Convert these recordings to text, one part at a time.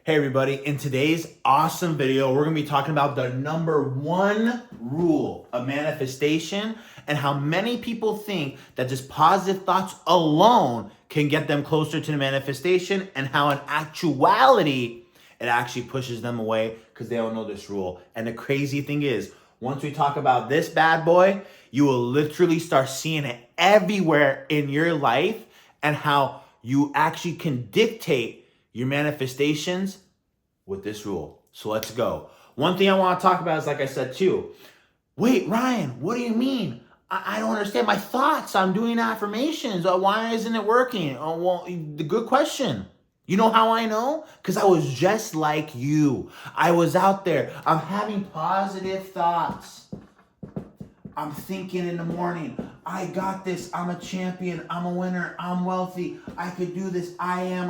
Hey everybody, in today's awesome video, we're gonna be talking about the number one rule of manifestation and how many people think that just positive thoughts alone can get them closer to the manifestation, and how in actuality, it actually pushes them away because they don't know this rule. And the crazy thing is, once we talk about this bad boy, you will literally start seeing it everywhere in your life, and how you actually can dictate your manifestations with this rule. So let's go. One thing I want to talk about is, like I said too, wait, Ryan, what do you mean? I don't understand my thoughts. I'm doing affirmations. Why isn't it working? Oh, well, the good question. You know how I know? Because I was just like you. I was out there. I'm having positive thoughts. I'm thinking in the morning, I got this, I'm a champion, I'm a winner, I'm wealthy, I could do this, I am,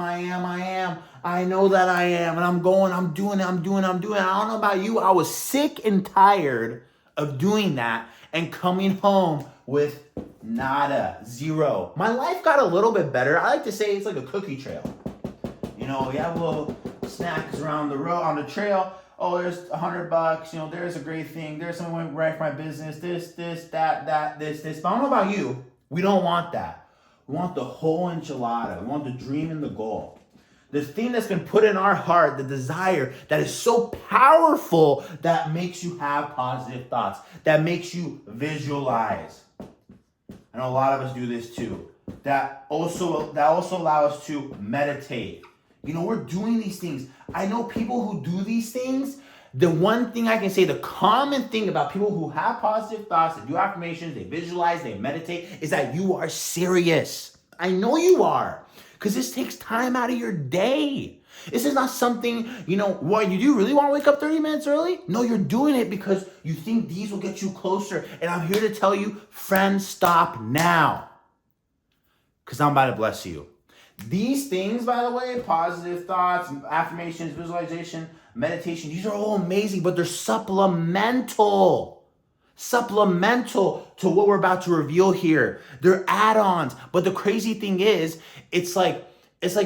I know that I am, and I'm going, I'm doing it. I don't know about you, I was sick and tired of doing that and coming home with nada, zero. My life got a little bit better. I like to say it's like a cookie trail. You know, you have little snacks around the road, on the trail. Oh, there's $100, you know, there's a great thing. There's someone right for my business, this, that, this. But I don't know about you. We don't want that. We want the whole enchilada. We want the dream and the goal. The thing that's been put in our heart, the desire that is so powerful that makes you have positive thoughts, that makes you visualize. I know a lot of us do this too. That also allow us to meditate. You know, we're doing these things. I know people who do these things. The one thing I can say, the common thing about people who have positive thoughts, they do affirmations, they visualize, they meditate, is that you are serious. I know you are. Because this takes time out of your day. This is not something, you know, what you do really want to wake up 30 minutes early? No, you're doing it because you think these will get you closer. And I'm here to tell you, friend, stop now. Because I'm about to bless you. These things, by the way, positive thoughts, affirmations, visualization, meditation, these are all amazing, but they're supplemental to what we're about to reveal here. They're add-ons. But the crazy thing is, it's like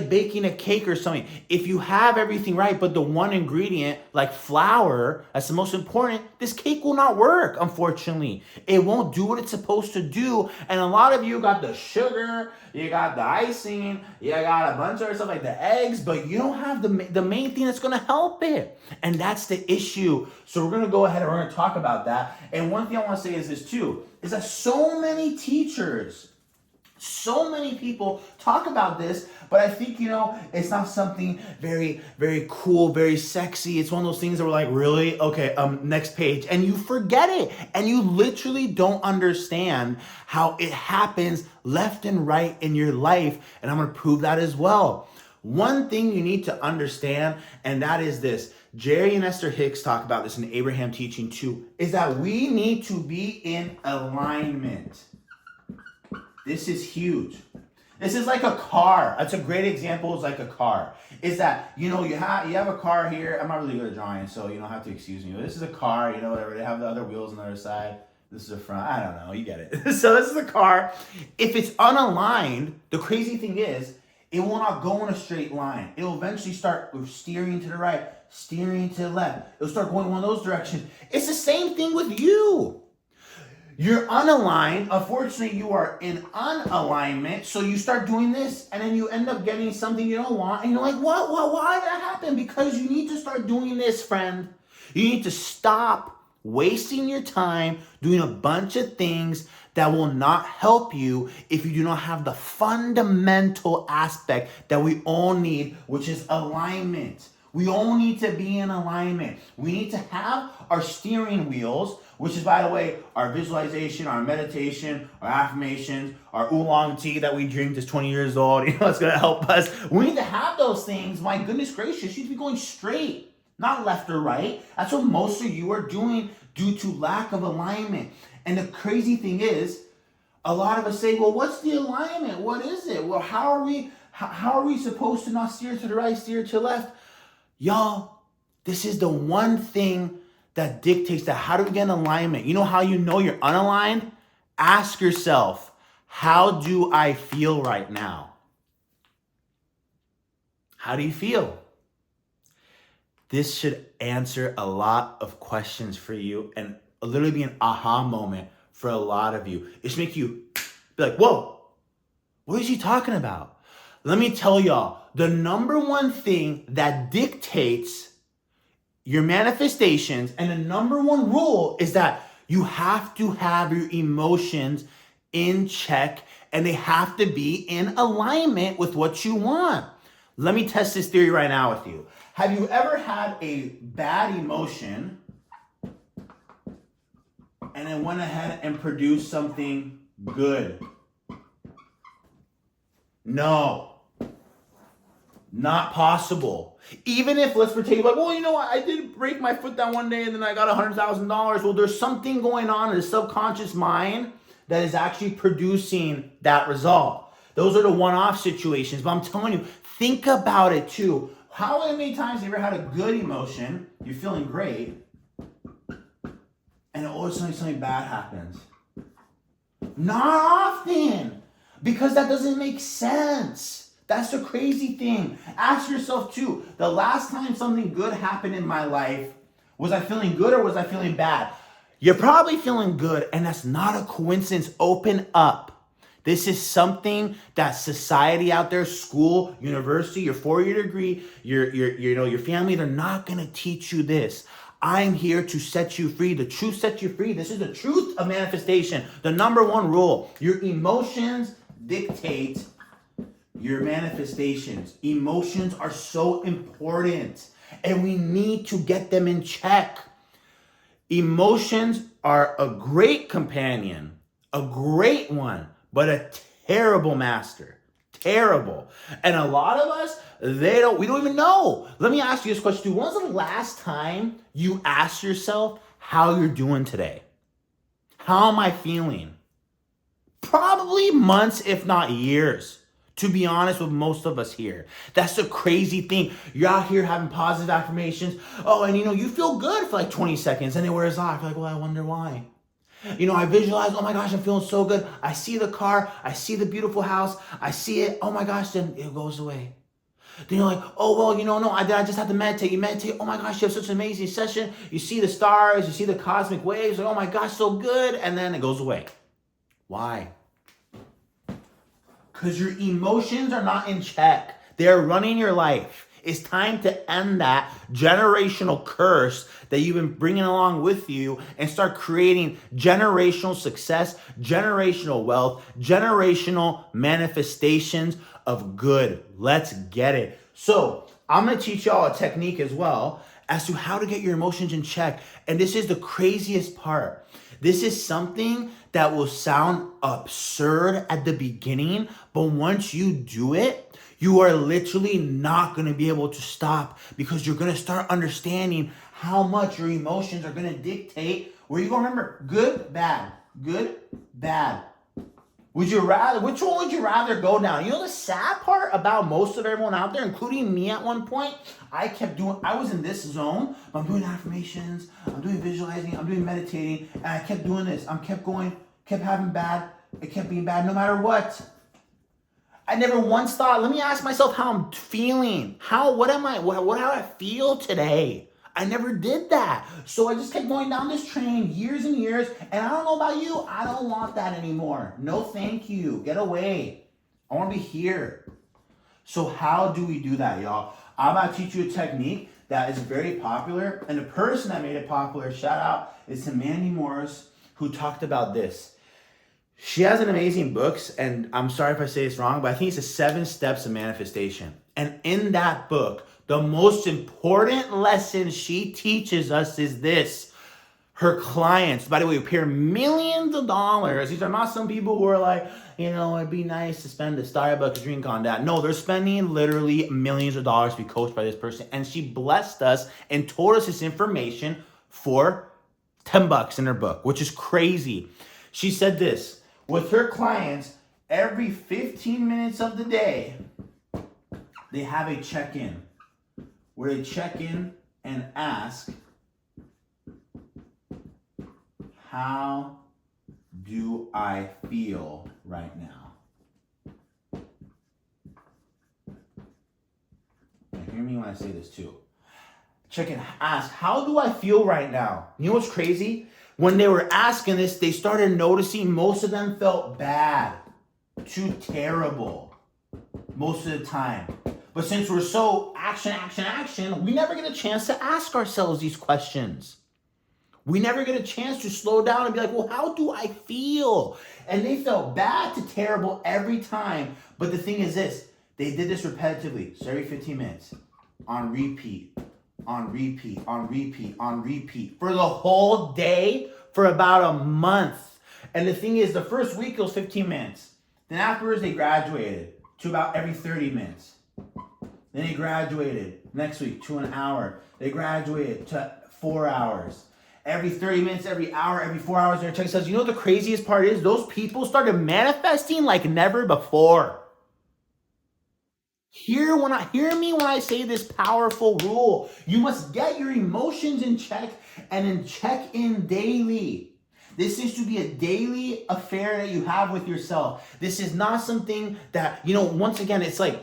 baking a cake or something. If you have everything right, but the one ingredient, like flour, that's the most important, this cake will not work, unfortunately. It won't do what it's supposed to do. And a lot of you got the sugar, you got the icing, you got a bunch of other stuff like the eggs, but you don't have the main thing that's going to help it. And that's the issue. So we're going to go ahead and we're going to talk about that. And one thing I want to say is this too, is that so many teachers, so many people talk about this, but I think, you know, it's not something very, very cool, very sexy. It's one of those things that we're like, really? Okay, next page. And you forget it. And you literally don't understand how it happens left and right in your life. And I'm going to prove that as well. One thing you need to understand, and that is this. Jerry and Esther Hicks talk about this in Abraham Teaching 2, is that we need to be in alignment. This is huge. This is like a car. That's a great example. It's like a car. Is that, you know, you have a car here. I'm not really good at drawing, so you don't have to excuse me. But this is a car, you know, whatever. They have the other wheels on the other side. This is the front. I don't know. You get it. So this is a car. If it's unaligned, the crazy thing is, it will not go in a straight line. It'll eventually start steering to the right, steering to the left. It'll start going one of those directions. It's the same thing with you. You're unaligned. Unfortunately, you are in unalignment. So you start doing this, and then you end up getting something you don't want. And you're like, what? Why did that happen? Because you need to start doing this, friend. You need to stop wasting your time doing a bunch of things that will not help you if you do not have the fundamental aspect that we all need, which is alignment. We all need to be in alignment. We need to have our steering wheels, which is, by the way, our visualization, our meditation, our affirmations, our oolong tea that we drink that's 20 years old. You know, it's going to help us. We need to have those things. My goodness gracious, you need to be going straight, not left or right. That's what most of you are doing due to lack of alignment. And the crazy thing is, a lot of us say, well, what's the alignment? What is it? Well, how are we supposed to not steer to the right, steer to the left? Y'all, this is the one thing that dictates that. How do we get in alignment? You know how you know you're unaligned? Ask yourself, how do I feel right now? How do you feel? this should answer a lot of questions for you and literally be an aha moment for a lot of you. It should make you be like, whoa, what is he talking about? Let me tell y'all, the number one thing that dictates your manifestations and the number one rule is that you have to have your emotions in check and they have to be in alignment with what you want. Let me test this theory right now with you. Have you ever had a bad emotion and then went ahead and produced something good? No, not possible. Even if, let's pretend, like, well, you know what, I did break my foot that one day and then I got $100,000. Well, there's something going on in the subconscious mind that is actually producing that result. Those are the one-off situations, but I'm telling you, think about it too. How many times have you ever had a good emotion, you're feeling great, and all of a sudden something bad happens? Not often, because that doesn't make sense. That's the crazy thing. Ask yourself too, the last time something good happened in my life, was I feeling good or was I feeling bad? You're probably feeling good, and that's not a coincidence. Open up. This is something that society out there, school, university, your 4-year degree, your family, they're not gonna teach you this. I'm here to set you free. The truth sets you free. This is the truth of manifestation. The number one rule: your emotions dictate your manifestations. Emotions are so important, and we need to get them in check. Emotions are a great companion, a great one, but a terrible master. Terrible. And a lot of us, we don't even know. Let me ask you this question too. When was the last time you asked yourself how you're doing today? How am I feeling? Probably months, if not years, to be honest with most of us here. That's the crazy thing. You're out here having positive affirmations. Oh, and you feel good for like 20 seconds and it wears off. You're like, well, I wonder why. I visualize, oh my gosh, I'm feeling so good. I see the car, I see the beautiful house, I see it, oh my gosh, then it goes away. Then you're like, oh, well, no, I just have to meditate. You meditate, oh my gosh, you have such an amazing session. You see the stars, you see the cosmic waves, like, oh my gosh, so good. And then it goes away. Why? Because your emotions are not in check. They're running your life. It's time to end that generational curse that you've been bringing along with you and start creating generational success, generational wealth, generational manifestations of good. Let's get it. So I'm going to teach y'all a technique as well as to how to get your emotions in check. And this is the craziest part. This is something that will sound absurd at the beginning, but once you do it, you are literally not going to be able to stop, because you're going to start understanding how much your emotions are going to dictate where you're going to remember good, bad, good, bad. Which one would you rather go down? The sad part about most of everyone out there, including me at one point, I was in this zone. I'm doing affirmations, I'm doing visualizing, I'm doing meditating, and I kept doing this. I kept going, kept having bad, it kept being bad no matter what. I never once thought, let me ask myself how I'm feeling. What do I feel today? I never did that. So I just kept going down this train years and years. And I don't know about you, I don't want that anymore. No, thank you. Get away. I want to be here. So how do we do that, y'all? I'm about to teach you a technique that is very popular. And the person that made it popular, shout out, is to Mandy Morris, who talked about this. She has an amazing books, and I'm sorry if I say this wrong, but I think it's the 7 Steps of Manifestation. And in that book, the most important lesson she teaches us is this. Her clients, by the way, pay millions of dollars. These are not some people who are like, it'd be nice to spend a Starbucks drink on that. No, they're spending literally millions of dollars to be coached by this person. And she blessed us and told us this information for $10 in her book, which is crazy. She said this. With her clients, every 15 minutes of the day, they have a check-in where they check in and ask, how do I feel right now? Now, hear me when I say this too. check and ask, how do I feel right now? You know what's crazy? When they were asking this, they started noticing most of them felt bad, too terrible, most of the time. But since we're so action, we never get a chance to ask ourselves these questions. We never get a chance to slow down and be like, well, how do I feel? And they felt bad to terrible every time. But the thing is this, they did this repetitively. So every 15 minutes, on repeat, on repeat, on repeat, on repeat, for the whole day for about a month. And the thing is, the first week it was 15 minutes. Then afterwards they graduated to about every 30 minutes. Then they graduated next week to an hour. They graduated to 4 hours. Every 30 minutes, every hour, every 4 hours, their check says, you know what the craziest part is? Those people started manifesting like never before. Hear me when I say this powerful rule. You must get your emotions in check and then check in daily. This is to be a daily affair that you have with yourself. This is not something that, once again, it's like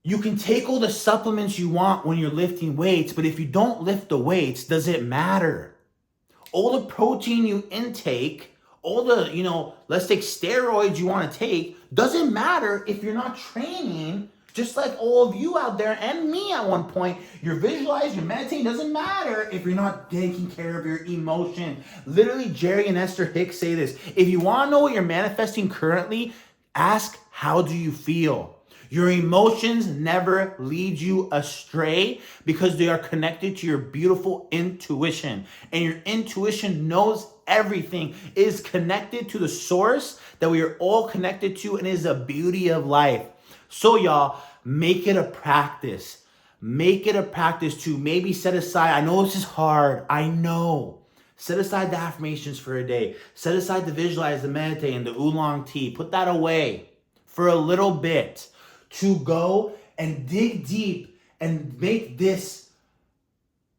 you can take all the supplements you want when you're lifting weights, but if you don't lift the weights, does it matter? All the protein you intake, all the, let's take steroids you want to take, doesn't matter if you're not training, just like all of you out there and me at one point. You're visualizing, you're meditating, doesn't matter if you're not taking care of your emotion. Literally, Jerry and Esther Hicks say this. If you want to know what you're manifesting currently, ask, how do you feel? Your emotions never lead you astray because they are connected to your beautiful intuition. And your intuition knows everything. It is connected to the source that we are all connected to, and is the beauty of life. So y'all, make it a practice. Make it a practice to maybe set aside, I know this is hard, I know. Set aside the affirmations for a day. Set aside the visualize, the meditate, and the oolong tea. Put that away for a little bit to go and dig deep and make this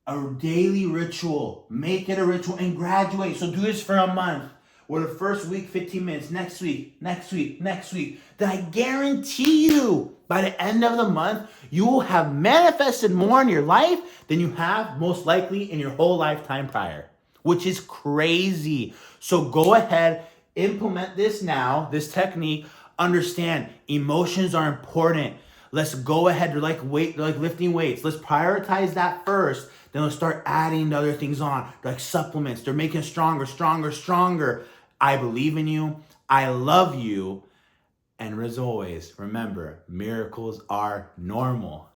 a daily ritual. Make it a ritual and graduate. So do this for a month. Or the first week, 15 minutes. Next week. Then I guarantee you, by the end of the month, you will have manifested more in your life than you have most likely in your whole lifetime prior, which is crazy. So go ahead, implement this now, this technique. Understand, emotions are important. Let's go ahead. They're like lifting weights. Let's prioritize that first. Then let's start adding the other things on. They're like supplements. They're making us stronger. I believe in you. I love you. And as always, remember, miracles are normal.